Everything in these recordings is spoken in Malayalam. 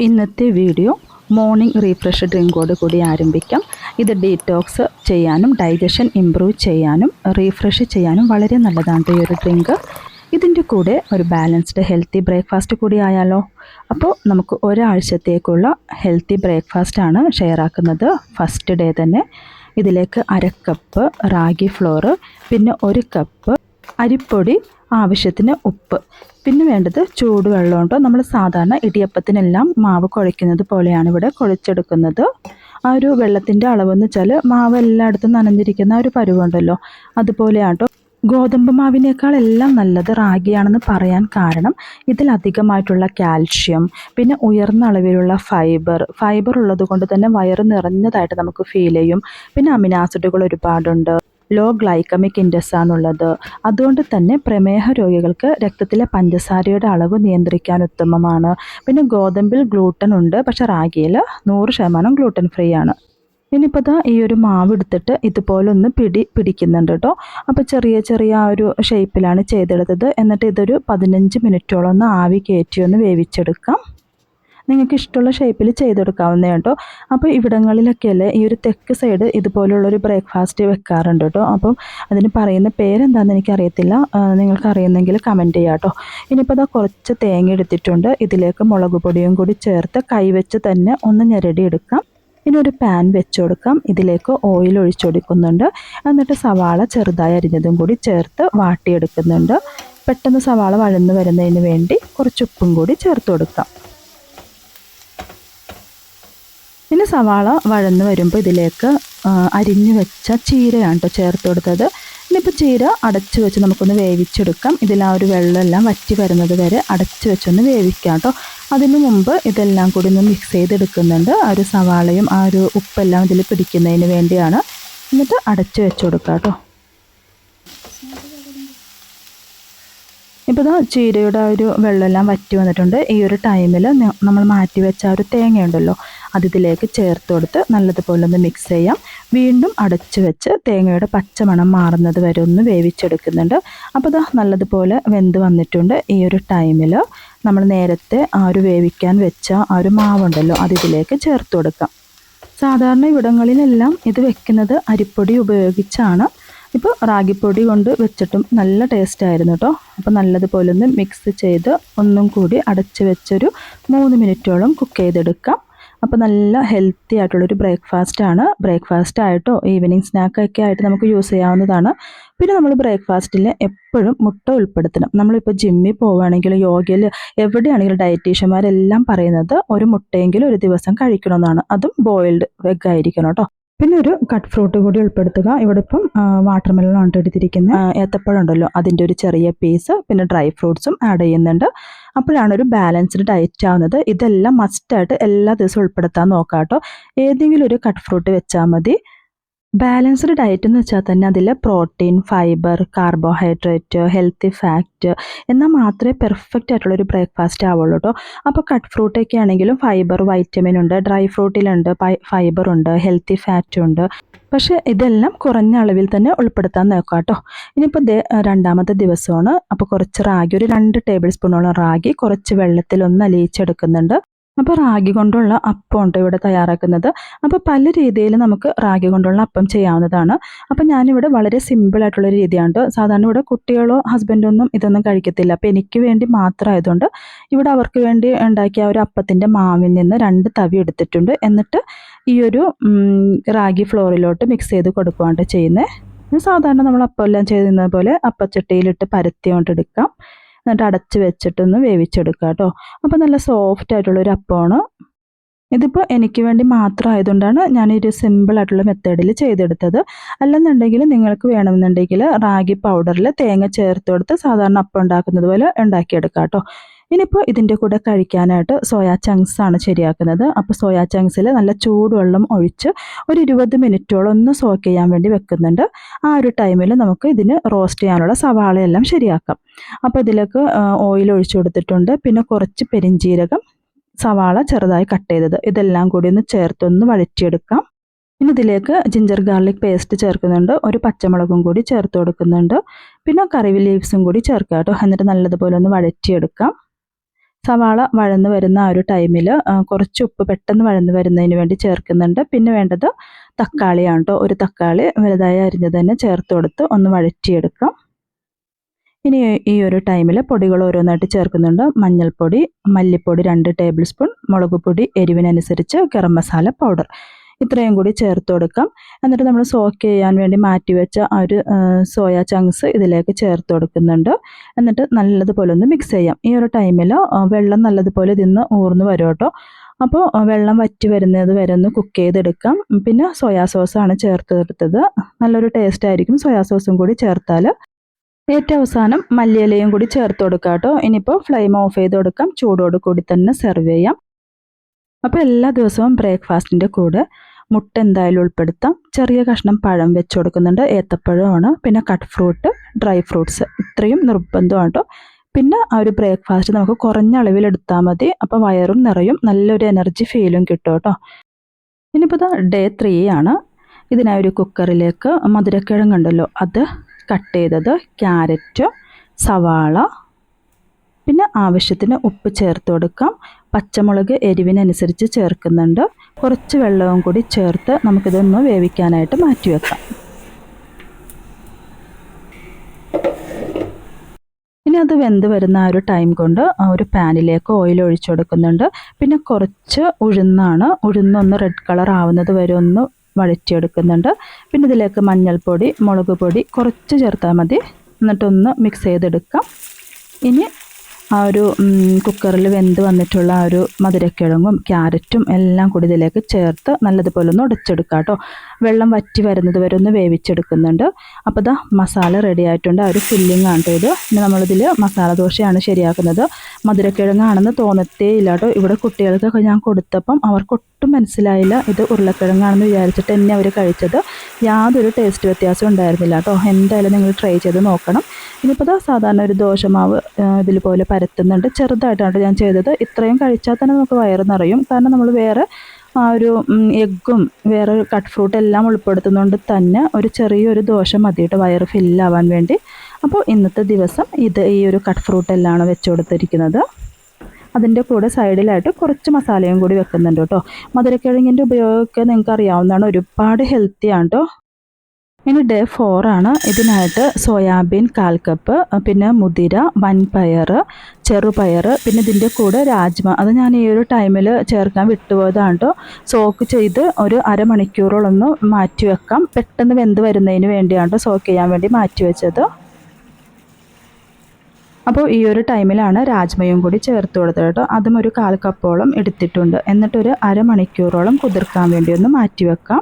ഇന്നത്തെ വീഡിയോ മോർണിംഗ് റീഫ്രഷ് ഡ്രിങ്കോട് കൂടി ആരംഭിക്കാം. ഇത് ഡീറ്റോക്സ് ചെയ്യാനും ഡൈജഷൻ ഇമ്പ്രൂവ് ചെയ്യാനും റീഫ്രഷ് ചെയ്യാനും വളരെ നല്ലതാണ് ഈ ഒരു ഡ്രിങ്ക്. ഇതിൻ്റെ കൂടെ ഒരു ബാലൻസ്ഡ് ഹെൽത്തി ബ്രേക്ക്ഫാസ്റ്റ് കൂടി ആയാലോ. അപ്പോൾ നമുക്ക് ഒരാഴ്ചത്തേക്കുള്ള ഹെൽത്തി ബ്രേക്ക്ഫാസ്റ്റാണ് ഷെയർ ആക്കുന്നത്. ഫസ്റ്റ് ഡേ തന്നെ ഇതിലേക്ക് 1/2 കപ്പ് റാഗി ഫ്ലോറ്, പിന്നെ 1 കപ്പ് അരിപ്പൊടി, ആവശ്യത്തിന് ഉപ്പ്, പിന്നെ വേണ്ടത് ചൂടുവെള്ളമുണ്ട്. നമ്മൾ സാധാരണ ഇടിയപ്പത്തിനെല്ലാം മാവ് കുഴയ്ക്കുന്നത് പോലെയാണ് ഇവിടെ കുഴച്ചെടുക്കുന്നത്. ആ ഒരു വെള്ളത്തിൻ്റെ അളവെന്ന് വെച്ചാൽ മാവ് എല്ലായിടത്തും നനഞ്ഞിരിക്കുന്ന ഒരു പരുവുണ്ടല്ലോ, അതുപോലെയാട്ടോ. ഗോതമ്പ് മാവിനേക്കാൾ എല്ലാം നല്ലത് റാഗിയാണെന്ന് പറയാൻ കാരണം ഇതിലധികമായിട്ടുള്ള കാൽഷ്യം, പിന്നെ ഉയർന്ന അളവിലുള്ള ഫൈബർ ഉള്ളത് കൊണ്ട് തന്നെ വയറ് നിറഞ്ഞതായിട്ട് നമുക്ക് ഫീൽ ചെയ്യും. പിന്നെ അമിനോ ആസിഡുകൾ ഒരുപാടുണ്ട്, ലോ ഗ്ലൈക്കമിക് ഇൻഡെക്സ് ആണുള്ളത്. അതുകൊണ്ട് തന്നെ പ്രമേഹ രോഗികൾക്ക് രക്തത്തിലെ പഞ്ചസാരയുടെ അളവ് നിയന്ത്രിക്കാൻ ഉത്തമമാണ്. പിന്നെ ഗോതമ്പിൽ ഗ്ലൂട്ടൻ ഉണ്ട്, പക്ഷെ റാഗിയിൽ 100% ഗ്ലൂട്ടൻ ഫ്രീ ആണ്. ഇനിയിപ്പോൾ ഈ ഒരു മാവ് എടുത്തിട്ട് ഇതുപോലെ ഒന്ന് പിടിക്കുന്നുണ്ട് കേട്ടോ. അപ്പോൾ ചെറിയ ആ ഒരു ഷേപ്പിലാണ് ചെയ്തെടുത്തത്. എന്നിട്ട് ഇതൊരു 15 മിനിറ്റോളം ഒന്ന് ആവി കയറ്റി ഒന്ന് വേവിച്ചെടുക്കാം. നിങ്ങൾക്ക് ഇഷ്ടമുള്ള ഷേപ്പിൽ ചെയ്തെടുക്കാവുന്നതാണ് കേട്ടോ. അപ്പോൾ ഇവിടങ്ങളിലൊക്കെയല്ലേ ഈ ഒരു തെക്ക് സൈഡ് ഇതുപോലുള്ളൊരു ബ്രേക്ക്ഫാസ്റ്റ് വെക്കാറുണ്ട് കേട്ടോ. അപ്പം അതിന് പറയുന്ന പേരെന്താണെന്ന് എനിക്കറിയത്തില്ല, നിങ്ങൾക്ക് അറിയുന്നെങ്കിൽ കമൻറ്റ് ചെയ്യാം കേട്ടോ. ഇനിയിപ്പോൾ കുറച്ച് തേങ്ങ എടുത്തിട്ടുണ്ട്. ഇതിലേക്ക് മുളക് പൊടിയും കൂടി ചേർത്ത് കൈവച്ച് തന്നെ ഒന്ന് ഞെരടി എടുക്കാം. ഇനി ഒരു പാൻ വെച്ച് കൊടുക്കാം. ഇതിലേക്ക് ഓയിൽ ഒഴിച്ചു കൊടുക്കുന്നുണ്ട്. എന്നിട്ട് സവാള ചെറുതായി അരിഞ്ഞതും കൂടി ചേർത്ത് വാട്ടിയെടുക്കുന്നുണ്ട്. പെട്ടെന്ന് സവാള വഴന്ന് വരുന്നതിന് വേണ്ടി കുറച്ച് ഉപ്പും കൂടി ചേർത്ത് കൊടുക്കാം. ഇനി സവാള വഴന്ന് വരുമ്പോൾ ഇതിലേക്ക് അരിഞ്ഞു വെച്ച ചീരയാണ് കേട്ടോ ചേർത്ത് കൊടുത്തത്. ഇനിയിപ്പോൾ ചീര അടച്ച് വെച്ച് നമുക്കൊന്ന് വേവിച്ചെടുക്കാം. ഇതിൽ ആ ഒരു വെള്ളമെല്ലാം വറ്റി വരുന്നത് വരെ അടച്ച് വെച്ചൊന്ന് വേവിക്കാം കേട്ടോ. അതിനു മുമ്പ് ഇതെല്ലാം കൂടി ഒന്ന് മിക്സ് ചെയ്തെടുക്കുന്നുണ്ട്. ആ ഒരു സവാളയും ആ ഒരു ഉപ്പെല്ലാം ഇതിൽ പിടിക്കുന്നതിന് വേണ്ടിയാണ്. എന്നിട്ട് അടച്ച് വെച്ച് കൊടുക്കാം കേട്ടോ. ഇപ്പോൾ ചീരയുടെ ആ ഒരു വെള്ളമെല്ലാം വറ്റി വന്നിട്ടുണ്ട്. ഈ ഒരു ടൈമിൽ നമ്മൾ മാറ്റി വെച്ച ആ ഒരു തേങ്ങയുണ്ടല്ലോ, അതിലേക്ക് ചേർത്ത് കൊടുത്ത് നല്ലതുപോലെ ഒന്ന് മിക്സ് ചെയ്യാം. വീണ്ടും അടച്ച് വെച്ച് തേങ്ങയുടെ പച്ചമണം മാറുന്നത് വരെ ഒന്ന് വേവിച്ചെടുക്കുന്നുണ്ട്. അപ്പോൾ നല്ലതുപോലെ വെന്ത് വന്നിട്ടുണ്ട്. ഈ ഒരു ടൈമിൽ നമ്മൾ നേരത്തെ ആ ഒരു വേവിക്കാൻ വെച്ച ആ ഒരു മാവുണ്ടല്ലോ, അതിലേക്ക് ചേർത്ത് കൊടുക്കാം. സാധാരണ ഇവിടങ്ങളിലെല്ലാം ഇത് വെക്കുന്നത് അരിപ്പൊടി ഉപയോഗിച്ചാണ്. ഇപ്പോൾ റാഗിപ്പൊടി കൊണ്ട് വെച്ചിട്ടും നല്ല ടേസ്റ്റ് ആയിരുന്നു കേട്ടോ. അപ്പോൾ നല്ലതുപോലെ ഒന്ന് മിക്സ് ചെയ്ത് ഒന്നും കൂടി അടച്ച് വെച്ചൊരു 3 മിനിറ്റോളം കുക്ക് ചെയ്തെടുക്കാം. അപ്പോൾ നല്ല ഹെൽത്തി ആയിട്ടുള്ളൊരു ബ്രേക്ക്ഫാസ്റ്റ് ആയിട്ടോ ഈവനിങ് സ്നാക്കൊക്കെ ആയിട്ട് നമുക്ക് യൂസ് ചെയ്യാവുന്നതാണ്. പിന്നെ നമ്മൾ ബ്രേക്ക്ഫാസ്റ്റിൽ എപ്പോഴും മുട്ട ഉൾപ്പെടുത്തണം. നമ്മളിപ്പോൾ ജിമ്മിൽ പോവുകയാണെങ്കിലും യോഗയിൽ എവിടെയാണെങ്കിലും ഡയറ്റീഷ്യന്മാരെല്ലാം പറയുന്നത് ഒരു മുട്ടയെങ്കിലും ഒരു ദിവസം കഴിക്കണമെന്നാണ്. അതും ബോയിൽഡ് എഗ് ആയിരിക്കണം കേട്ടോ. പിന്നെ ഒരു കട്ട് ഫ്രൂട്ട് കൂടി ഉൾപ്പെടുത്തുക. ഇവിടെ ഇപ്പം വാട്ടർമെലൺ ആണ് എടുത്തിരിക്കുന്നത്. ഏത്തപ്പഴം ഉണ്ടല്ലോ, അതിൻ്റെ ഒരു ചെറിയ പീസ്, പിന്നെ ഡ്രൈ ഫ്രൂട്ട്സും ആഡ് ചെയ്യുന്നുണ്ട്. അപ്പോഴാണ് ഒരു ബാലൻസ്ഡ് ഡയറ്റ് ആവുന്നത്. ഇതെല്ലാം മസ്റ്റായിട്ട് എല്ലാ ദിവസവും ഉൾപ്പെടുത്താൻ നോക്കാം കേട്ടോ. ഏതെങ്കിലും ഒരു കട്ട് ഫ്രൂട്ട് വെച്ചാൽ മതി. ബാലൻസ്ഡ് ഡയറ്റ് എന്ന് വെച്ചാൽ തന്നെ അതിൽ protein, fibre, carbohydrate, healthy fat എന്നാൽ മാത്രമേ പെർഫെക്റ്റ് ആയിട്ടുള്ളൊരു ബ്രേക്ക്ഫാസ്റ്റ് ആവുള്ളൂ കേട്ടോ. അപ്പോൾ കട്ട് ഫ്രൂട്ടൊക്കെ ആണെങ്കിലും ഫൈബർ, വൈറ്റമിൻ ഉണ്ട്, ഡ്രൈ ഫ്രൂട്ടിലുണ്ട് ഫൈബർ ഉണ്ട്, ഹെൽത്തി ഫാറ്റും ഉണ്ട്. പക്ഷേ ഇതെല്ലാം കുറഞ്ഞ അളവിൽ തന്നെ ഉൾപ്പെടുത്താൻ നോക്കാം കേട്ടോ. ഇനിയിപ്പോൾ രണ്ടാമത്തെ ദിവസമാണ്. അപ്പോൾ കുറച്ച് റാഗി, ഒരു 2 ടേബിൾ സ്പൂണോളം റാഗി കുറച്ച് വെള്ളത്തിൽ ഒന്ന് അലിയിച്ചെടുക്കുന്നുണ്ട്. അപ്പോൾ റാഗി കൊണ്ടുള്ള അപ്പം ഉണ്ട് ഇവിടെ തയ്യാറാക്കുന്നത്. അപ്പോൾ പല രീതിയിൽ നമുക്ക് റാഗി കൊണ്ടുള്ള അപ്പം ചെയ്യാവുന്നതാണ്. അപ്പോൾ ഞാനിവിടെ വളരെ സിമ്പിളായിട്ടുള്ള രീതിയാണ്. സാധാരണ ഇവിടെ കുട്ടികളോ ഹസ്ബൻഡോ ഒന്നും ഇതൊന്നും കഴിക്കത്തില്ല. അപ്പോൾ എനിക്ക് വേണ്ടി മാത്രമായതുകൊണ്ട് ഇവിടെ അവർക്ക് വേണ്ടി ഉണ്ടാക്കിയ ഒരു അപ്പത്തിൻ്റെ മാവിൽ നിന്ന് 2 തവി എടുത്തിട്ടുണ്ട്. എന്നിട്ട് ഈ ഒരു റാഗി ഫ്ലോറിലോട്ട് മിക്സ് ചെയ്ത് കൊടുക്കുകയാണ് ചെയ്യുന്നത്. സാധാരണ നമ്മൾ അപ്പം എല്ലാം ചെയ്യുന്നത് പോലെ അപ്പച്ചട്ടിയിലിട്ട് പരത്തി കൊണ്ടെടുക്കാം. എന്നിട്ട് അടച്ച് വെച്ചിട്ടൊന്ന് വേവിച്ചെടുക്കുക കേട്ടോ. അപ്പോൾ നല്ല സോഫ്റ്റ് ആയിട്ടുള്ളൊരു അപ്പമാണ്. ഇതിപ്പോൾ എനിക്ക് വേണ്ടി മാത്രം ആയതുകൊണ്ടാണ് ഞാനൊരു സിമ്പിളായിട്ടുള്ള മെത്തേഡിൽ ചെയ്തെടുത്തത്. അല്ലെന്നുണ്ടെങ്കിൽ നിങ്ങൾക്ക് വേണമെന്നുണ്ടെങ്കിൽ റാഗി പൗഡറിൽ തേങ്ങ ചേർത്ത് കൊടുത്ത് സാധാരണ അപ്പം ഉണ്ടാക്കുന്നത് പോലെ ഉണ്ടാക്കിയെടുക്കാം കേട്ടോ. ഇനിയിപ്പോൾ ഇതിൻ്റെ കൂടെ കഴിക്കാനായിട്ട് സോയാ ചങ്ക്സ് ആണ് ശരിയാക്കുന്നത്. അപ്പോൾ സോയാ ചങ്ക്സിൽ നല്ല ചൂടുവെള്ളം ഒഴിച്ച് ഒരു 20 മിനിറ്റോളം ഒന്ന് സോക്ക് ചെയ്യാൻ വേണ്ടി വെക്കുന്നുണ്ട്. ആ ഒരു ടൈമിൽ നമുക്ക് ഇതിന് റോസ്റ്റ് ചെയ്യാനുള്ള സവാളയെല്ലാം ശരിയാക്കാം. അപ്പോൾ ഇതിലേക്ക് ഓയിൽ ഒഴിച്ചു കൊടുത്തിട്ടുണ്ട്. പിന്നെ കുറച്ച് പെരിഞ്ജീരകം, സവാള ചെറുതായി കട്ട് ചെയ്തത്, ഇതെല്ലാം കൂടി ഒന്ന് ചേർത്തൊന്ന് വഴറ്റിയെടുക്കാം. ഇനി ഇതിലേക്ക് ജിഞ്ചർ ഗാർലിക് പേസ്റ്റ് ചേർക്കുന്നുണ്ട്. ഒരു പച്ചമുളകും കൂടി ചേർത്ത് കൊടുക്കുന്നുണ്ട്. പിന്നെ കറി ലീവ്സും കൂടി ചേർക്കാം കേട്ടോ. എന്നിട്ട് നല്ലതുപോലെ ഒന്ന് വഴറ്റിയെടുക്കാം. സവാള വഴന്ന് വരുന്ന ആ ഒരു ടൈമിൽ കുറച്ച് ഉപ്പ് പെട്ടെന്ന് വഴന്ന് വരുന്നതിന് വേണ്ടി ചേർക്കുന്നുണ്ട്. പിന്നെ വേണ്ടത് തക്കാളിയാണ് കേട്ടോ. ഒരു തക്കാളി വലുതായി അരിഞ്ഞത് തന്നെ ചേർത്ത് കൊടുത്ത് ഒന്ന് വഴറ്റിയെടുക്കാം. ഇനി ഈ ഒരു ടൈമിൽ പൊടികൾ ഓരോന്നായിട്ട് ചേർക്കുന്നുണ്ട്. മഞ്ഞൾപ്പൊടി, മല്ലിപ്പൊടി 2 ടേബിൾ സ്പൂൺ, മുളക് പൊടി എരിവിനനുസരിച്ച്, ഗരം മസാല പൗഡർ ഇത്രയും കൂടി ചേർത്ത് കൊടുക്കാം. എന്നിട്ട് നമ്മൾ സോക്ക് ചെയ്യാൻ വേണ്ടി മാറ്റി വെച്ച ആ ഒരു സോയ ചങ്ക്സ് ഇതിലേക്ക് ചേർത്ത് കൊടുക്കുന്നുണ്ട്. എന്നിട്ട് നല്ലതുപോലെ ഒന്ന് മിക്സ് ചെയ്യാം. ഈ ഒരു ടൈമിൽ വെള്ളം നല്ലതുപോലെ ഇതിന്ന് ഊർന്ന് വരും കേട്ടോ. അപ്പോൾ വെള്ളം വറ്റി വരുന്നത് വരെ ഒന്ന് കുക്ക് ചെയ്തെടുക്കാം. പിന്നെ സോയാ സോസാണ് ചേർത്ത് കൊടുത്തത്. നല്ലൊരു ടേസ്റ്റ് ആയിരിക്കും സോയാ സോസും കൂടി ചേർത്താൽ. ഏറ്റവും അവസാനം മല്ലിയിലയും കൂടി ചേർത്ത് കൊടുക്കാം കേട്ടോ. ഇനിയിപ്പോൾ ഫ്ലെയിം ഓഫ് ചെയ്ത് കൊടുക്കാം. ചൂടോട് കൂടി തന്നെ സെർവ് ചെയ്യാം. അപ്പോൾ എല്ലാ ദിവസവും ബ്രേക്ക്ഫാസ്റ്റിൻ്റെ കൂടെ മുട്ട എന്തായാലും ഉൾപ്പെടുത്താം. ചെറിയ കഷ്ണം പഴം വെച്ച് കൊടുക്കുന്നുണ്ട്. ഏത്തപ്പഴമാണ്. പിന്നെ കട്ട് ഫ്രൂട്ട്, ഡ്രൈ ഫ്രൂട്ട്സ് ഇത്രയും നിർബന്ധമാണ് കേട്ടോ. പിന്നെ ആ ഒരു ബ്രേക്ക്ഫാസ്റ്റ് നമുക്ക് കുറഞ്ഞ അളവിലെടുത്താൽ മതി. അപ്പോൾ വയറും നിറയും, നല്ലൊരു എനർജി ഫീലും കിട്ടും കേട്ടോ. ഇനിയിപ്പോൾ ഡേ 3 ആണ്. ഇതിനായി ഒരു കുക്കറിലേക്ക് മധുരക്കിഴങ്ങുണ്ടല്ലോ അത് കട്ട് ചെയ്തത്, ക്യാരറ്റ്, സവാള, പിന്നെ ആവശ്യത്തിന് ഉപ്പ് ചേർത്ത് കൊടുക്കാം. പച്ചമുളക് എരിവിനനുസരിച്ച് ചേർക്കുന്നുണ്ട്. കുറച്ച് വെള്ളവും കൂടി ചേർത്ത് നമുക്കിതൊന്ന് വേവിക്കാനായിട്ട് മാറ്റി വെക്കാം. ഇനി അത് വെന്ത് വരുന്ന ആ ഒരു ടൈം കൊണ്ട് ആ ഒരു പാനിലേക്ക് ഓയിൽ ഒഴിച്ചു കൊടുക്കുന്നുണ്ട്. പിന്നെ കുറച്ച് ഉഴുന്നൊന്ന് റെഡ് കളർ ആവുന്നത് വരെ ഒന്ന് വഴറ്റിയെടുക്കുന്നുണ്ട്. പിന്നെ ഇതിലേക്ക് മഞ്ഞൾപ്പൊടി, മുളക് പൊടി കുറച്ച് ചേർത്താൽ മതി. എന്നിട്ടൊന്ന് മിക്സ് ചെയ്തെടുക്കാം. ഇനി ആ ഒരു കുക്കറിൽ വെന്ത് വന്നിട്ടുള്ള ആ ഒരു മധുരക്കിഴങ്ങും ക്യാരറ്റും എല്ലാം കൂടി ഇതിലേക്ക് ചേർത്ത് നല്ലതുപോലെ ഒന്ന് ഉടച്ചെടുക്കാം കേട്ടോ. വെള്ളം വറ്റി വരുന്നത് വരെ ഒന്ന് വേവിച്ചെടുക്കുന്നുണ്ട്. അപ്പോൾ മസാല റെഡി ആയിട്ടുണ്ട്. ആ ഒരു ഫില്ലിംഗ് ആണ് കേട്ടോ ഇത്. ഇനി നമ്മളിതിൽ മസാല ദോശയാണ് ശരിയാക്കുന്നത്. മധുരക്കിഴങ്ങാണെന്ന് തോന്നത്തേ ഇല്ല കേട്ടോ. ഇവിടെ കുട്ടികൾക്കൊക്കെ ഞാൻ കൊടുത്തപ്പം അവർക്കൊട്ടും മനസ്സിലായില്ല ഇത് ഉരുളക്കിഴങ്ങാണെന്ന് വിചാരിച്ചിട്ട് തന്നെ അവർ കഴിച്ചത്. യാതൊരു ടേസ്റ്റ് വ്യത്യാസം ഉണ്ടായിരുന്നില്ല കേട്ടോ. എന്തായാലും നിങ്ങൾ ട്രൈ ചെയ്ത് നോക്കണം. ഇനിയിപ്പോൾ സാധാരണ ഒരു ദോശമാവ് ഇതിൽ പോലെ പരത്തുന്നുണ്ട്. ചെറുതായിട്ടാണ് ഞാൻ ചെയ്തത്. ഇത്രയും കഴിച്ചാൽ തന്നെ നമുക്ക് വയറ് നിറയും. കാരണം നമ്മൾ വേറെ ആ ഒരു എഗ്ഗും വേറെ കട്ട് ഫ്രൂട്ട് എല്ലാം ഉൾപ്പെടുത്തുന്നതുകൊണ്ട് തന്നെ ഒരു ചെറിയൊരു ദോശ മതി കേട്ടോ വയറ് ഫില്ലാവാൻ വേണ്ടി. അപ്പോൾ ഇന്നത്തെ ദിവസം ഈ ഒരു കട്ട് ഫ്രൂട്ട് എല്ലാം വെച്ച് കൊടുത്തിരിക്കുന്നത്. അതിൻ്റെ കൂടെ സൈഡിലായിട്ട് കുറച്ച് മസാലയും കൂടി വെക്കുന്നുണ്ട് കേട്ടോ. മധുരക്കിഴങ്ങിൻ്റെ ഉപയോഗമൊക്കെ നിങ്ങൾക്ക് അറിയാവുന്നതാണ്. ഒരുപാട് ഹെൽത്തിയാണ് കേട്ടോ. ഇനി ഡേ 4 ആണ്. ഇതിനായിട്ട് സോയാബീൻ 1/4 കപ്പ്, പിന്നെ മുതിര, വൻപയർ, ചെറുപയർ, പിന്നെ ഇതിൻ്റെ കൂടെ രാജ്മ. അത് ഞാൻ ഈ ഒരു ടൈമിൽ ചേർക്കാൻ വിട്ടുപോയതാണ് കേട്ടോ. സോക്ക് ചെയ്ത് ഒരു അരമണിക്കൂറോളൊന്ന് മാറ്റി വെക്കാം. പെട്ടെന്ന് വെന്ത് വരുന്നതിന് വേണ്ടിയാണ് കേട്ടോ സോക്ക് ചെയ്യാൻ വേണ്ടി മാറ്റി വെച്ചത്. അപ്പോൾ ഈ ഒരു ടൈമിലാണ് രാജ്മയും കൂടി ചേർത്ത് കൊടുത്തത് കേട്ടോ. അതും ഒരു 1/4 കപ്പോളം എടുത്തിട്ടുണ്ട്. എന്നിട്ടൊരു അരമണിക്കൂറോളം കുതിർക്കാൻ വേണ്ടി ഒന്ന് മാറ്റി വെക്കാം.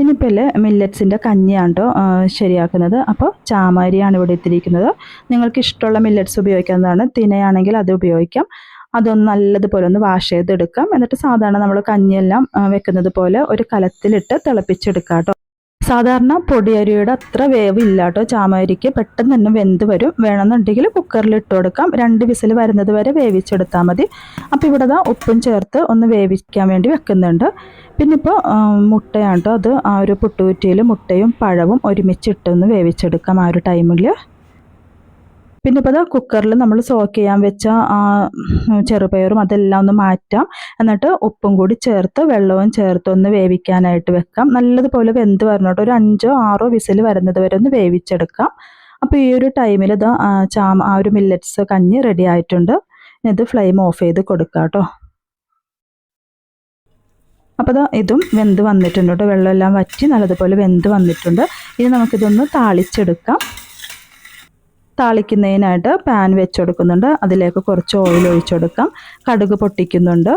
ഇനിയിപ്പോൾ മില്ലറ്റ്സിൻ്റെ കഞ്ഞിയാണ് കേട്ടോ ശരിയാക്കുന്നത്. അപ്പോൾ ചാമരിയാണ് ഇവിടെ എത്തിയിരിക്കുന്നത്. നിങ്ങൾക്ക് ഇഷ്ടമുള്ള മില്ലറ്റ്സ് ഉപയോഗിക്കാവുന്നതാണ്. തിനയാണെങ്കിൽ അത് ഉപയോഗിക്കാം. അതൊന്ന് നല്ലതുപോലെ ഒന്ന് വാഷ് ചെയ്തെടുക്കാം. എന്നിട്ട് സാധാരണ നമ്മൾ കഞ്ഞിയെല്ലാം വെക്കുന്നത് പോലെ ഒരു കലത്തിലിട്ട് തിളപ്പിച്ചെടുക്കാം കേട്ടോ. സാധാരണ പൊടിയരിയുടെ അത്ര വേവില്ല കേട്ടോ. ചാമരിക്ക് പെട്ടെന്ന് തന്നെ വെന്ത് വരും. വേണമെന്നുണ്ടെങ്കിൽ കുക്കറിൽ ഇട്ട് കൊടുക്കാം. 2 വിസിൽ വരുന്നത് വരെ വേവിച്ചെടുത്താൽ മതി. അപ്പോൾ ഇവിടെ ഉപ്പും ചേർത്ത് ഒന്ന് വേവിക്കാൻ വേണ്ടി വെക്കുന്നുണ്ട്. പിന്നെ ഇപ്പോൾ മുട്ടയാണ് കേട്ടോ. അത് ആ ഒരു പുട്ടുകുറ്റിയിൽ മുട്ടയും പഴവും ഒരുമിച്ചിട്ടൊന്ന് വേവിച്ചെടുക്കാം ആ ഒരു ടൈമിൽ. പിന്നെ ഇപ്പോൾ കുക്കറിൽ നമ്മൾ സോക്ക് ചെയ്യാൻ വെച്ച ആ ചെറുപയറും അതെല്ലാം ഒന്ന് മാറ്റാം. എന്നിട്ട് ഉപ്പും കൂടി ചേർത്ത് വെള്ളവും ചേർത്ത് ഒന്ന് വേവിക്കാനായിട്ട് വെക്കാം. നല്ലതുപോലെ വെന്ത് വരണോട്ടോ. ഒരു 5-6 വിസിൽ വരുന്നത് വരെ ഒന്ന് വേവിച്ചെടുക്കാം. അപ്പോൾ ഈ ഒരു ടൈമിൽ ആ ഒരു മില്ലറ്റ്സ് കഞ്ഞി റെഡി ആയിട്ടുണ്ട്. ഇത് ഫ്ലെയിം ഓഫ് ചെയ്ത് കൊടുക്കാം കേട്ടോ. അപ്പോൾ ഇതും വെന്ത് വന്നിട്ടുണ്ട് കേട്ടോ. വെള്ളമെല്ലാം വറ്റി നല്ലതുപോലെ വെന്ത് വന്നിട്ടുണ്ട്. ഇനി നമുക്കിതൊന്ന് താളിച്ചെടുക്കാം. താളിക്കുന്നതിനായിട്ട് പാൻ വെച്ച് കൊടുക്കുന്നുണ്ട്. അതിലേക്ക് കുറച്ച് ഓയിൽ ഒഴിച്ചു കൊടുക്കാം. കടുക് പൊട്ടിക്കുന്നുണ്ട്.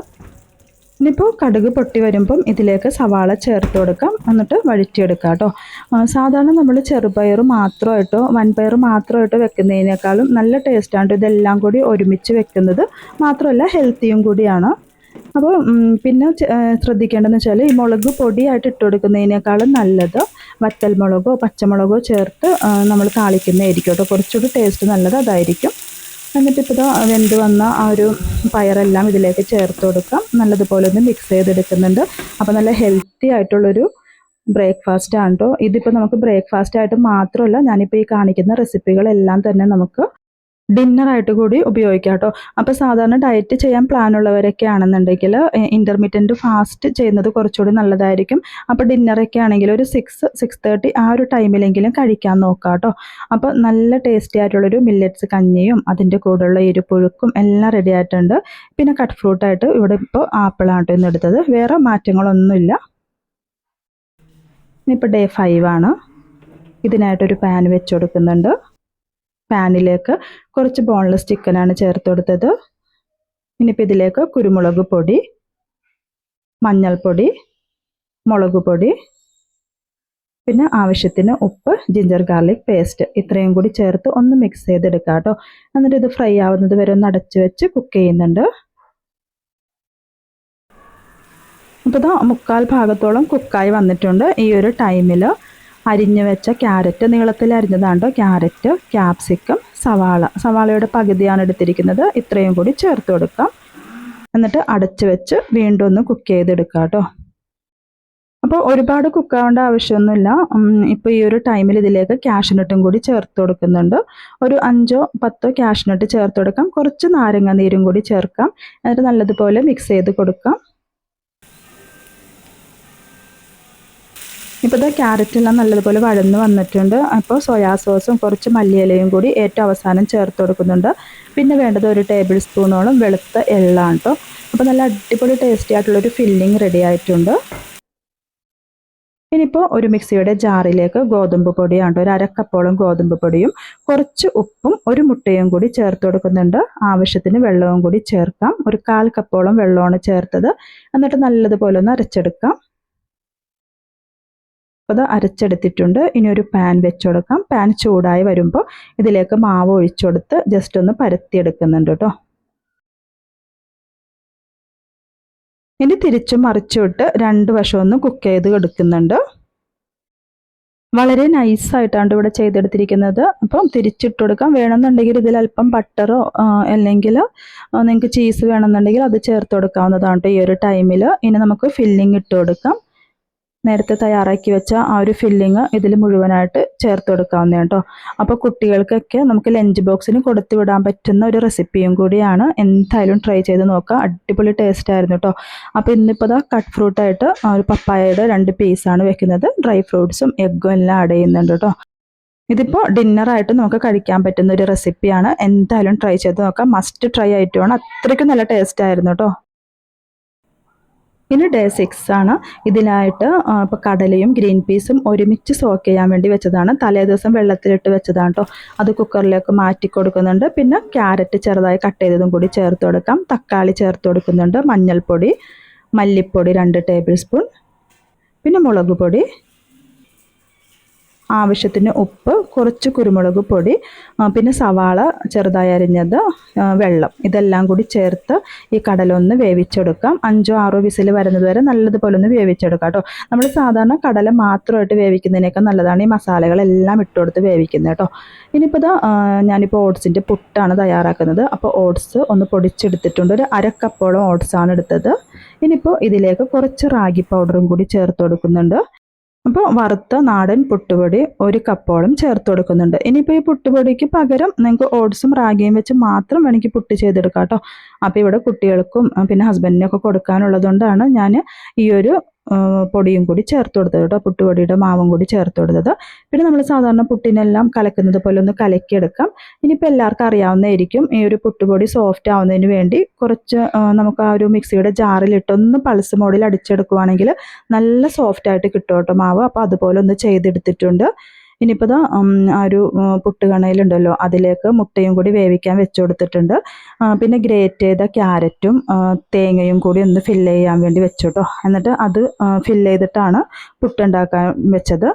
ഇനിയിപ്പോൾ കടുക് പൊട്ടി വരുമ്പം ഇതിലേക്ക് സവാള ചേർത്ത് കൊടുക്കാം. എന്നിട്ട് വഴറ്റിയെടുക്കാം കേട്ടോ. സാധാരണ നമ്മൾ ചെറുപയർ മാത്രമായിട്ടോ വൻപയർ മാത്രമായിട്ടോ വെക്കുന്നതിനേക്കാളും നല്ല ടേസ്റ്റാണ് ഇതെല്ലാം കൂടി ഒരുമിച്ച് വെക്കുന്നത്. മാത്രമല്ല ഹെൽത്തിയും കൂടിയാണ്. അപ്പോൾ പിന്നെ ശ്രദ്ധിക്കേണ്ടതെന്ന് വെച്ചാൽ ഈ മുളക് പൊടിയായിട്ട് ഇട്ട് കൊടുക്കുന്നതിനേക്കാളും നല്ലത് വറ്റൽ മുളകോ പച്ചമുളകോ ചേർത്ത് നമ്മൾ താളിക്കുന്നതായിരിക്കും കേട്ടോ. കുറച്ചുകൂടി ടേസ്റ്റ് നല്ലത് അതായിരിക്കും. എന്നിട്ടിപ്പോൾ വെന്ത് വന്ന ആ ഒരു പയറെല്ലാം ഇതിലേക്ക് ചേർത്ത് കൊടുക്കാം. നല്ലതുപോലെ ഒന്ന് മിക്സ് ചെയ്തെടുക്കുന്നുണ്ട്. അപ്പോൾ നല്ല ഹെൽത്തി ആയിട്ടുള്ളൊരു ബ്രേക്ക്ഫാസ്റ്റ് ആണ് കേട്ടോ. ഇതിപ്പോൾ നമുക്ക് ബ്രേക്ക്ഫാസ്റ്റ് ആയിട്ട് മാത്രമല്ല, ഞാനിപ്പോൾ ഈ കാണിക്കുന്ന റെസിപ്പികളെല്ലാം തന്നെ നമുക്ക് ഡിന്നറായിട്ട് കൂടി ഉപയോഗിക്കാം കേട്ടോ. അപ്പോൾ സാധാരണ ഡയറ്റ് ചെയ്യാൻ പ്ലാൻ ഉള്ളവരൊക്കെ ആണെന്നുണ്ടെങ്കിൽ ഇൻ്റർമീഡിയൻറ്റ് ഫാസ്റ്റ് ചെയ്യുന്നത് കുറച്ചുകൂടി നല്ലതായിരിക്കും. അപ്പോൾ ഡിന്നറൊക്കെ ആണെങ്കിൽ ഒരു 6-6:30 ആ ഒരു ടൈമിലെങ്കിലും കഴിക്കാൻ നോക്കാം കേട്ടോ. അപ്പോൾ നല്ല ടേസ്റ്റി ആയിട്ടുള്ളൊരു മില്ലറ്റ്സ് കഞ്ഞിയും അതിൻ്റെ കൂടെയുള്ള എരിപ്പുഴുക്കും എല്ലാം റെഡി ആയിട്ടുണ്ട്. പിന്നെ കട്ട് ഫ്രൂട്ടായിട്ട് ഇവിടെ ഇപ്പോൾ ആപ്പിളാണ് ഇന്ന് എടുത്തത്. വേറെ മാറ്റങ്ങളൊന്നുമില്ല. ഇനിയിപ്പോൾ ഡേ 5 ആണ്. ഇതിനായിട്ടൊരു പാൻ വെച്ച് കൊടുക്കുന്നുണ്ട്. പാനിലേക്ക് കുറച്ച് ബോൺലെസ് ചിക്കനാണ് ചേർത്ത് കൊടുത്തത്. ഇനിയിപ്പോൾ ഇതിലേക്ക് കുരുമുളക് പൊടി, മഞ്ഞൾപ്പൊടി, മുളക് പൊടി, പിന്നെ ആവശ്യത്തിന് ഉപ്പ്, ജിഞ്ചർ ഗാർലിക് പേസ്റ്റ് ഇത്രയും കൂടി ചേർത്ത് ഒന്ന് മിക്സ് ചെയ്തെടുക്കാം കേട്ടോ. എന്നിട്ട് ഇത് ഫ്രൈ ആവുന്നത് വരെ ഒന്ന് അടച്ച് വെച്ച് കുക്ക് ചെയ്യുന്നുണ്ട്. അപ്പോൾ ഇതാ 1/4 ഭാഗത്തോളം കുക്കായി വന്നിട്ടുണ്ട്. ഈ ഒരു ടൈമിൽ അരിഞ്ഞു വെച്ച ക്യാരറ്റ്, നീളത്തിൽ അരിഞ്ഞതാണ് കേട്ടോ. ക്യാരറ്റ്, ക്യാപ്സിക്കം, സവാളയുടെ പകുതിയാണ് എടുത്തിരിക്കുന്നത്. ഇത്രയും കൂടി ചേർത്ത് കൊടുക്കാം. എന്നിട്ട് അടച്ചു വെച്ച് വീണ്ടും ഒന്ന് കുക്ക് ചെയ്തെടുക്കാം കേട്ടോ. അപ്പോൾ ഒരുപാട് കുക്കാവേണ്ട ആവശ്യമൊന്നുമില്ല. ഇപ്പോൾ ഈ ഒരു ടൈമിൽ ഇതിലേക്ക് കാഷ്നട്ടും കൂടി ചേർത്ത് കൊടുക്കുന്നുണ്ട്. ഒരു 5-10 കാഷ്നട്ട് ചേർത്ത് കൊടുക്കാം. കുറച്ച് നാരങ്ങ നീരും കൂടി ചേർക്കാം. എന്നിട്ട് നല്ലതുപോലെ മിക്സ് ചെയ്ത് കൊടുക്കാം. ഇപ്പോൾ ഇത് ക്യാരറ്റെല്ലാം നല്ലതുപോലെ വഴന്ന് വന്നിട്ടുണ്ട്. അപ്പോൾ സോയാ സോസും കുറച്ച് മല്ലിയിലയും കൂടി ഏറ്റവും അവസാനം ചേർത്ത് കൊടുക്കുന്നുണ്ട്. പിന്നെ വേണ്ടത് 1 ടേബിൾ സ്പൂണോളം വെളുത്ത എള്ളാണ് കേട്ടോ. അപ്പോൾ നല്ല അടിപൊളി ടേസ്റ്റി ആയിട്ടുള്ളൊരു ഫില്ലിങ് റെഡി ആയിട്ടുണ്ട്. ഇനിയിപ്പോൾ ഒരു മിക്സിയുടെ ജാറിലേക്ക് ഗോതമ്പ് പൊടിയാണ് കേട്ടോ. 1/2 കപ്പോളം ഗോതമ്പ് പൊടിയും കുറച്ച് ഉപ്പും 1 മുട്ടയും കൂടി ചേർത്ത് കൊടുക്കുന്നുണ്ട്. ആവശ്യത്തിന് വെള്ളവും കൂടി ചേർക്കാം. ഒരു 1/4 കപ്പോളം വെള്ളമാണ് ചേർത്തത്. എന്നിട്ട് നല്ലതുപോലെ ഒന്ന് അരച്ചെടുക്കാം. അപ്പോൾ അത് അരച്ചെടുത്തിട്ടുണ്ട്. ഇനി ഒരു പാൻ വെച്ച് കൊടുക്കാം. പാൻ ചൂടായി വരുമ്പോൾ ഇതിലേക്ക് മാവ് ഒഴിച്ചു കൊടുത്ത് ജസ്റ്റ് ഒന്ന് പരത്തിയെടുക്കുന്നുണ്ട് കേട്ടോ. ഇനി തിരിച്ചും മറിച്ചുവിട്ട് 2 വശം ഒന്ന് കുക്ക് ചെയ്ത് എടുക്കുന്നുണ്ട്. വളരെ നൈസായിട്ടാണ് ഇവിടെ ചെയ്തെടുത്തിരിക്കുന്നത്. അപ്പം തിരിച്ചിട്ട് കൊടുക്കാം. വേണമെന്നുണ്ടെങ്കിൽ ഇതിൽ അല്പം ബട്ടറോ അല്ലെങ്കിൽ നിങ്ങൾക്ക് ചീസ് വേണമെന്നുണ്ടെങ്കിൽ അത് ചേർത്ത് കൊടുക്കാവുന്നതാണ് കേട്ടോ ഈ ഒരു ടൈമിൽ. ഇനി നമുക്ക് ഫില്ലിങ് ഇട്ട് കൊടുക്കാം. നേരത്തെ തയ്യാറാക്കി വെച്ച ആ ഒരു ഫില്ലിങ് ഇതിൽ മുഴുവനായിട്ട് ചേർത്ത് കൊടുക്കാവുന്നതാണ് കേട്ടോ. അപ്പോൾ കുട്ടികൾക്കൊക്കെ നമുക്ക് ലഞ്ച് ബോക്സിന് കൊടുത്തു വിടാൻ പറ്റുന്ന ഒരു റെസിപ്പിയും കൂടിയാണ്. എന്തായാലും ട്രൈ ചെയ്ത് നോക്കുക. അടിപൊളി ടേസ്റ്റ് ആയിരുന്നു കേട്ടോ. അപ്പോൾ ഇന്നിപ്പോൾ കട്ട് ഫ്രൂട്ടായിട്ട് ഒരു പപ്പായയുടെ 2 പീസാണ് വെക്കുന്നത്. ഡ്രൈ ഫ്രൂട്ട്സും എഗ്ഗും എല്ലാം ആഡ് ചെയ്യുന്നുണ്ട് കേട്ടോ. ഇതിപ്പോൾ ഡിന്നറായിട്ട് നമുക്ക് കഴിക്കാൻ പറ്റുന്ന ഒരു റെസിപ്പിയാണ്. എന്തായാലും ട്രൈ ചെയ്ത് നോക്കാം. മസ്റ്റ് ട്രൈ ആയിട്ടുമാണ്. അത്രയ്ക്കും നല്ല ടേസ്റ്റ് ആയിരുന്നു കേട്ടോ. ഇനി ഡേ 6 ആണ്. ഇതിനായിട്ട് ഇപ്പോൾ കടലയും ഗ്രീൻ പീസും ഒരുമിച്ച് സോക്ക് ചെയ്യാൻ വേണ്ടി വെച്ചതാണ്. തലേ ദിവസം വെള്ളത്തിലിട്ട് വെച്ചതാണ് കേട്ടോ. അത് കുക്കറിലേക്ക് മാറ്റി കൊടുക്കുന്നുണ്ട്. പിന്നെ ക്യാരറ്റ് ചെറുതായി കട്ട് ചെയ്തതും കൂടി ചേർത്ത് കൊടുക്കാം. തക്കാളി ചേർത്ത് കൊടുക്കുന്നുണ്ട്. മഞ്ഞൾപ്പൊടി, മല്ലിപ്പൊടി 2 ടേബിൾ സ്പൂൺ, പിന്നെ മുളക് പൊടി, ആവശ്യത്തിന് ഉപ്പ്, കുറച്ച് കുരുമുളക് പൊടി, പിന്നെ സവാള ചെറുതായി അരിഞ്ഞത്, വെള്ളം ഇതെല്ലാം കൂടി ചേർത്ത് ഈ കടലൊന്ന് വേവിച്ചെടുക്കാം. 5-6 വിസിൽ വരുന്നത് വരെ നല്ലതുപോലെ ഒന്ന് വേവിച്ചെടുക്കാം കേട്ടോ. നമ്മൾ സാധാരണ കടല മാത്രമായിട്ട് വേവിക്കുന്നതിനേക്കാൾ നല്ലതാണ് ഈ മസാലകളെല്ലാം ഇട്ട് കൊടുത്ത് വേവിക്കുന്നത് കേട്ടോ. ഇനിയിപ്പോൾ ഞാനിപ്പോൾ ഓട്സിൻ്റെ പുട്ടാണ് തയ്യാറാക്കുന്നത്. അപ്പോൾ ഓട്സ് ഒന്ന് പൊടിച്ചെടുത്തിട്ടുണ്ട്. ഒരു 1/2 കപ്പോളം ഓട്സാണ് എടുത്തത്. ഇനിയിപ്പോൾ ഇതിലേക്ക് കുറച്ച് റാഗി പൗഡറും കൂടി ചേർത്ത് കൊടുക്കുന്നുണ്ട്. അപ്പോൾ വറുത്ത നാടൻ പുട്ടുപൊടി 1 കപ്പോളം ചേർത്ത് കൊടുക്കുന്നുണ്ട്. ഇനിയിപ്പോൾ ഈ പുട്ടുപൊടിക്ക് പകരം നിങ്ങൾക്ക് ഓട്സും റാഗിയും വെച്ച് മാത്രം വേണമെങ്കിൽ പുട്ട് ചെയ്തെടുക്കാം കേട്ടോ. അപ്പോൾ ഇവിടെ കുട്ടികൾക്കും പിന്നെ ഹസ്ബൻഡിനൊക്കെ കൊടുക്കാനുള്ളതുകൊണ്ടാണ് ഞാൻ ഈ ഒരു പൊടിയും കൂടി ചേർത്ത് കൊടുത്തത് കേട്ടോ. പുട്ടുപൊടിയുടെ മാവും കൂടി ചേർത്ത് കൊടുത്തത്. പിന്നെ നമ്മൾ സാധാരണ പുട്ടിനെല്ലാം കലക്കുന്നത് പോലെ ഒന്ന് കലക്കിയെടുക്കാം. ഇനിയിപ്പോൾ എല്ലാവർക്കും അറിയാവുന്നതായിരിക്കും ഈ ഒരു പുട്ടുപൊടി സോഫ്റ്റ് ആവുന്നതിന് വേണ്ടി കുറച്ച് നമുക്ക് ആ ഒരു മിക്സിയുടെ ജാറിലിട്ടൊന്ന് പൾസ് മോഡിൽ അടിച്ചെടുക്കുവാണെങ്കിൽ നല്ല സോഫ്റ്റായിട്ട് കിട്ടും കേട്ടോ മാവ്. അപ്പോൾ അതുപോലെ ഒന്ന് ചെയ്തെടുത്തിട്ടുണ്ട്. ഇനിയിപ്പോൾ ആ ഒരു പുട്ടുകണയിലുണ്ടല്ലോ അതിലേക്ക് മുട്ടയും കൂടി വേവിക്കാൻ വെച്ച് കൊടുത്തിട്ടുണ്ട്. പിന്നെ ഗ്രേറ്റ് ചെയ്ത ക്യാരറ്റും തേങ്ങയും കൂടി ഒന്ന് ഫില്ല് ചെയ്യാൻ വേണ്ടി വെച്ചു കേട്ടോ. എന്നിട്ട് അത് ഫില്ല് ചെയ്തിട്ടാണ് പുട്ടുണ്ടാക്കാൻ വെച്ചത്.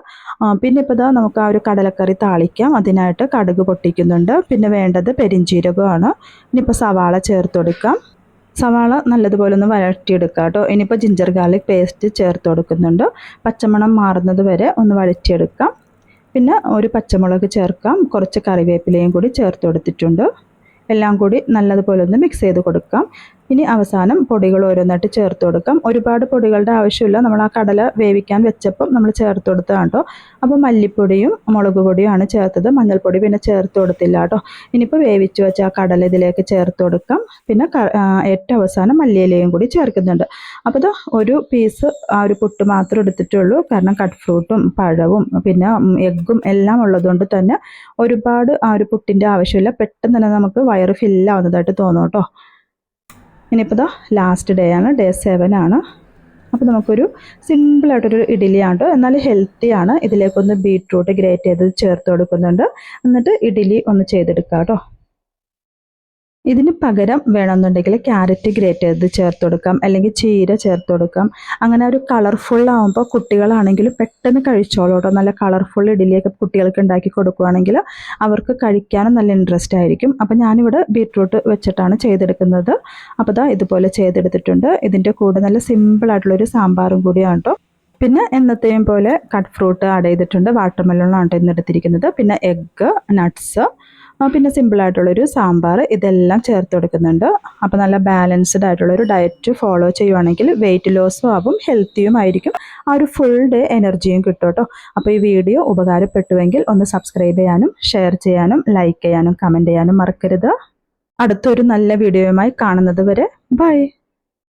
പിന്നെ ഇപ്പോൾ നമുക്ക് ആ ഒരു കടലക്കറി താളിക്കാം. അതിനായിട്ട് കടുക് പൊട്ടിക്കുന്നുണ്ട്. പിന്നെ വേണ്ടത് പെരിഞ്ചീരകമാണ്. ഇനിയിപ്പോൾ സവാള ചേർത്ത് കൊടുക്കാം. സവാള നല്ലതുപോലെ ഒന്ന് വഴറ്റിയെടുക്കാം കേട്ടോ. ഇനിയിപ്പോൾ ജിഞ്ചർ ഗാർലിക് പേസ്റ്റ് ചേർത്ത് കൊടുക്കുന്നുണ്ട്. പച്ചമണം മാറുന്നത് വരെ ഒന്ന് വഴറ്റിയെടുക്കാം. പിന്നെ ഒരു പച്ചമുളക് ചേർക്കാം. കുറച്ച് കറിവേപ്പിലയും കൂടി ചേർത്ത് കൊടുത്തിട്ടുണ്ട്. എല്ലാം കൂടി നല്ലതുപോലെ ഒന്ന് മിക്സ് ചെയ്ത് കൊടുക്കാം. ഇനി അവസാനം പൊടികൾ ഓരോന്നായിട്ട് ചേർത്ത് കൊടുക്കാം. ഒരുപാട് പൊടികളുടെ ആവശ്യമില്ല, നമ്മൾ ആ കടല വേവിക്കാൻ വെച്ചപ്പം നമ്മൾ ചേർത്ത് കൊടുത്തതാണ് കേട്ടോ. അപ്പോൾ മല്ലിപ്പൊടിയും മുളക് പൊടിയുമാണ് ചേർത്തത്, മഞ്ഞൾപ്പൊടി പിന്നെ ചേർത്ത് കൊടുത്തില്ല കേട്ടോ. ഇനിയിപ്പോൾ വേവിച്ച് വെച്ച ആ കടല ഇതിലേക്ക് ചേർത്ത് കൊടുക്കാം. പിന്നെ ഏറ്റവും അവസാനം മല്ലിയിലയും കൂടി ചേർക്കുന്നുണ്ട്. അപ്പോൾ ഇത് ഒരു പീസ് ആ ഒരു പുട്ട് മാത്രം എടുത്തിട്ടുള്ളൂ, കാരണം കട്ട് ഫ്രൂട്ടും പഴവും പിന്നെ എഗ്ഗും എല്ലാം ഉള്ളതുകൊണ്ട് തന്നെ ഒരുപാട് ആ ഒരു പുട്ടിൻ്റെ ആവശ്യമില്ല. പെട്ടെന്ന് തന്നെ നമുക്ക് വയറ് ഫില്ലാവുന്നതായിട്ട് തോന്നും കേട്ടോ. ഇനിയിപ്പോൾ ഇതാ ലാസ്റ്റ് ഡേ ആണ്, ഡേ 7 ആണ്. അപ്പോൾ നമുക്കൊരു സിമ്പിളായിട്ടൊരു ഇഡ്ഡലിയാണ്, എന്നാൽ ഹെൽത്തിയാണ്. ഇതിലേക്കൊന്ന് ബീട്രൂട്ട് ഗ്രേറ്റ് ചെയ്ത് ചേർത്ത് കൊടുക്കുന്നുണ്ട്. എന്നിട്ട് ഇഡ്ഡലി ഒന്ന് ചെയ്തെടുക്കാം കേട്ടോ. ഇതിന് പകരം വേണമെന്നുണ്ടെങ്കിൽ ക്യാരറ്റ് ഗ്രേറ്റ് ചെയ്ത് ചേർത്ത് കൊടുക്കാം, അല്ലെങ്കിൽ ചീര ചേർത്ത് കൊടുക്കാം. അങ്ങനെ ഒരു കളർഫുള്ളാകുമ്പോൾ കുട്ടികളാണെങ്കിലും പെട്ടെന്ന് കഴിച്ചോളൂ കേട്ടോ. നല്ല കളർഫുൾ ഇഡ്ഡലിയൊക്കെ കുട്ടികൾക്ക് ഉണ്ടാക്കി കൊടുക്കുകയാണെങ്കിൽ അവർക്ക് കഴിക്കാനും നല്ല ഇൻട്രസ്റ്റ് ആയിരിക്കും. അപ്പോൾ ഞാനിവിടെ ബീട്രൂട്ട് വെച്ചിട്ടാണ് ചെയ്തെടുക്കുന്നത്. അപ്പോൾ ഇതാ ഇതുപോലെ ചെയ്തെടുത്തിട്ടുണ്ട്. ഇതിൻ്റെ കൂടെ നല്ല സിമ്പിളായിട്ടുള്ളൊരു സാമ്പാറും കൂടിയാണ് കേട്ടോ. പിന്നെ എന്നത്തെയും പോലെ കട്ട് ഫ്രൂട്ട് ആഡ് ചെയ്തിട്ടുണ്ട്, വാട്ടർമെലണാണ് ഇന്ന് എടുത്തിരിക്കുന്നത്. പിന്നെ എഗ്ഗ്, നട്ട്സ്, പിന്നെ സിമ്പിളായിട്ടുള്ളൊരു സാമ്പാർ, ഇതെല്ലാം ചേർത്ത് കൊടുക്കുന്നുണ്ട്. അപ്പോൾ നല്ല ബാലൻസ്ഡ് ആയിട്ടുള്ളൊരു ഡയറ്റ് ഫോളോ ചെയ്യുവാണെങ്കിൽ വെയിറ്റ് ലോസും ആവും, ഹെൽത്തിയും ആയിരിക്കും, ആ ഒരു ഫുൾ ഡേ എനർജിയും കിട്ടും കേട്ടോ. അപ്പോൾ ഈ വീഡിയോ ഉപകാരപ്പെട്ടുവെങ്കിൽ ഒന്ന് സബ്സ്ക്രൈബ് ചെയ്യാനും ഷെയർ ചെയ്യാനും ലൈക്ക് ചെയ്യാനും കമൻറ്റ് ചെയ്യാനും മറക്കരുത്. അടുത്തൊരു നല്ല വീഡിയോയുമായി കാണുന്നത് വരെ ബൈ.